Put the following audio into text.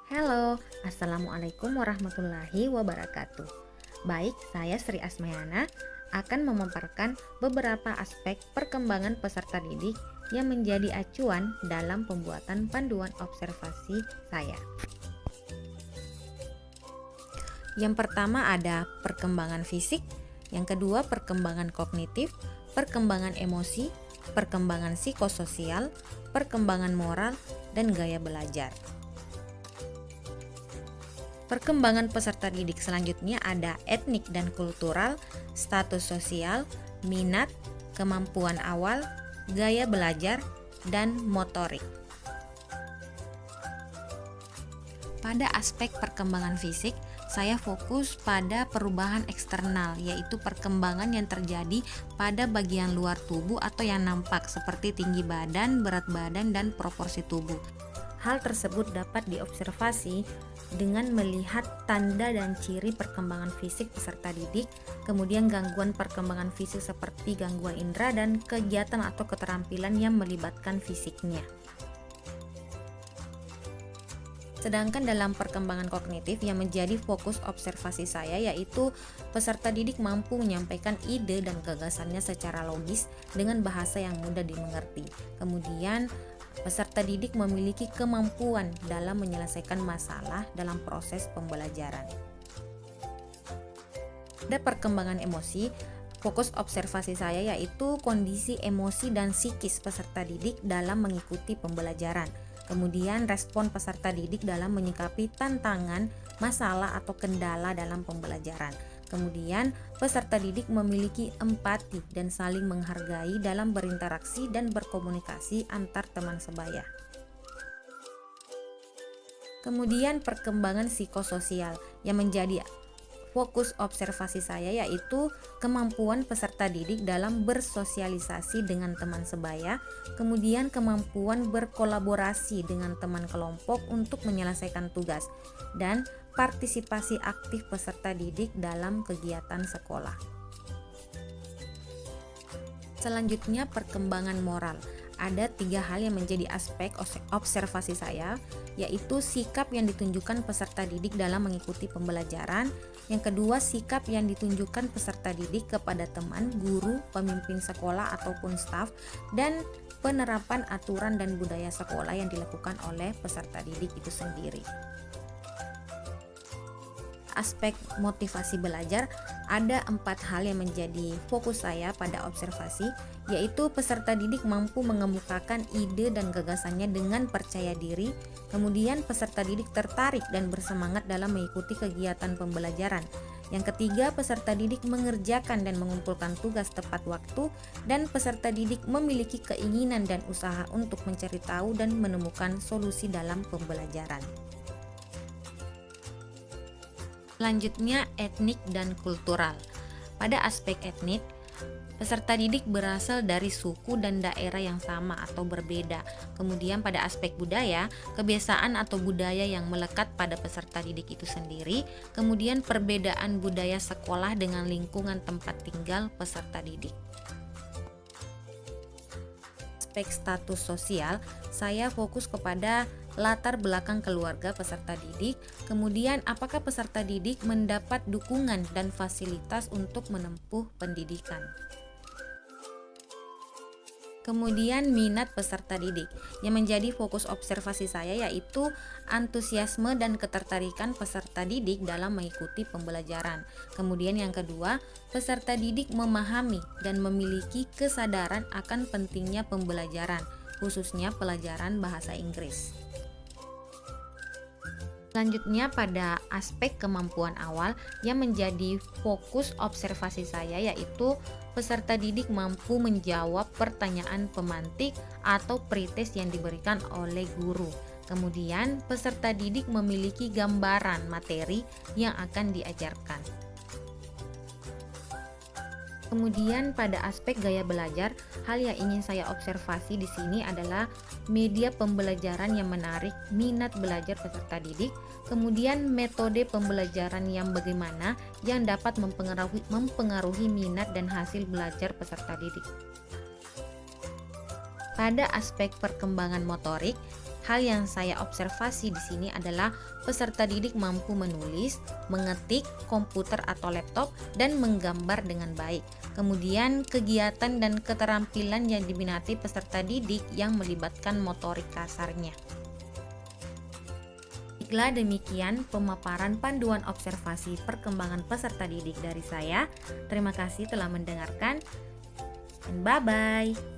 Halo, Assalamualaikum warahmatullahi wabarakatuh. Baik, saya Sri Asmayana akan memaparkan beberapa aspek perkembangan peserta didik yang menjadi acuan dalam pembuatan panduan observasi saya. Yang pertama ada perkembangan fisik, yang kedua perkembangan kognitif, perkembangan emosi, perkembangan psikososial, perkembangan moral, dan gaya belajar. Perkembangan peserta didik selanjutnya ada etnik dan kultural, status sosial, minat, kemampuan awal, gaya belajar, dan motorik. Pada aspek perkembangan fisik, saya fokus pada perubahan eksternal, yaitu perkembangan yang terjadi pada bagian luar tubuh atau yang nampak seperti tinggi badan, berat badan, dan proporsi tubuh. Hal tersebut dapat diobservasi dengan melihat tanda dan ciri perkembangan fisik peserta didik, kemudian gangguan perkembangan fisik seperti gangguan indera dan kegiatan atau keterampilan yang melibatkan fisiknya. Sedangkan dalam perkembangan kognitif yang menjadi fokus observasi saya yaitu peserta didik mampu menyampaikan ide dan gagasannya secara logis dengan bahasa yang mudah dimengerti. Kemudian peserta didik memiliki kemampuan dalam menyelesaikan masalah dalam proses pembelajaran. Pada perkembangan emosi, fokus observasi saya yaitu kondisi emosi dan psikis peserta didik dalam mengikuti pembelajaran. Kemudian respon peserta didik dalam menyikapi tantangan, masalah atau kendala dalam pembelajaran. Kemudian peserta didik memiliki empati dan saling menghargai dalam berinteraksi dan berkomunikasi antar teman sebaya. Kemudian perkembangan psikososial yang menjadi fokus observasi saya yaitu kemampuan peserta didik dalam bersosialisasi dengan teman sebaya, kemudian kemampuan berkolaborasi dengan teman kelompok untuk menyelesaikan tugas, dan partisipasi aktif peserta didik dalam kegiatan sekolah. Selanjutnya perkembangan moral. Ada 3 hal yang menjadi aspek observasi saya, yaitu sikap yang ditunjukkan peserta didik dalam mengikuti pembelajaran, yang kedua sikap yang ditunjukkan peserta didik kepada teman, guru, pemimpin sekolah ataupun staf, dan penerapan aturan dan budaya sekolah yang dilakukan oleh peserta didik itu sendiri. Aspek motivasi belajar, ada 4 hal yang menjadi fokus saya pada observasi, yaitu peserta didik mampu mengemukakan ide dan gagasannya dengan percaya diri, kemudian peserta didik tertarik dan bersemangat dalam mengikuti kegiatan pembelajaran. Yang ketiga, peserta didik mengerjakan dan mengumpulkan tugas tepat waktu, dan peserta didik memiliki keinginan dan usaha untuk mencari tahu dan menemukan solusi dalam pembelajaran. Selanjutnya etnik dan kultural. Pada aspek etnik, peserta didik berasal dari suku dan daerah yang sama atau berbeda. Kemudian pada aspek budaya, kebiasaan atau budaya yang melekat pada peserta didik itu sendiri. Kemudian perbedaan budaya sekolah dengan lingkungan tempat tinggal peserta didik. Aspek status sosial, saya fokus kepada latar belakang keluarga peserta didik, kemudian apakah peserta didik mendapat dukungan dan fasilitas untuk menempuh pendidikan. Kemudian minat peserta didik, yang menjadi fokus observasi saya yaitu antusiasme dan ketertarikan peserta didik dalam mengikuti pembelajaran. Kemudian yang kedua, peserta didik memahami dan memiliki kesadaran akan pentingnya pembelajaran, khususnya pelajaran bahasa Inggris. Selanjutnya pada aspek kemampuan awal yang menjadi fokus observasi saya yaitu peserta didik mampu menjawab pertanyaan pemantik atau pretest yang diberikan oleh guru. Kemudian peserta didik memiliki gambaran materi yang akan diajarkan. Kemudian pada aspek gaya belajar, hal yang ingin saya observasi di sini adalah media pembelajaran yang menarik minat belajar peserta didik, kemudian metode pembelajaran yang bagaimana yang dapat mempengaruhi minat dan hasil belajar peserta didik. Pada aspek perkembangan motorik, hal yang saya observasi di sini adalah peserta didik mampu menulis, mengetik, komputer atau laptop, dan menggambar dengan baik. Kemudian kegiatan dan keterampilan yang diminati peserta didik yang melibatkan motorik kasarnya. Baiklah, demikian pemaparan panduan observasi perkembangan peserta didik dari saya. Terima kasih telah mendengarkan, dan bye-bye.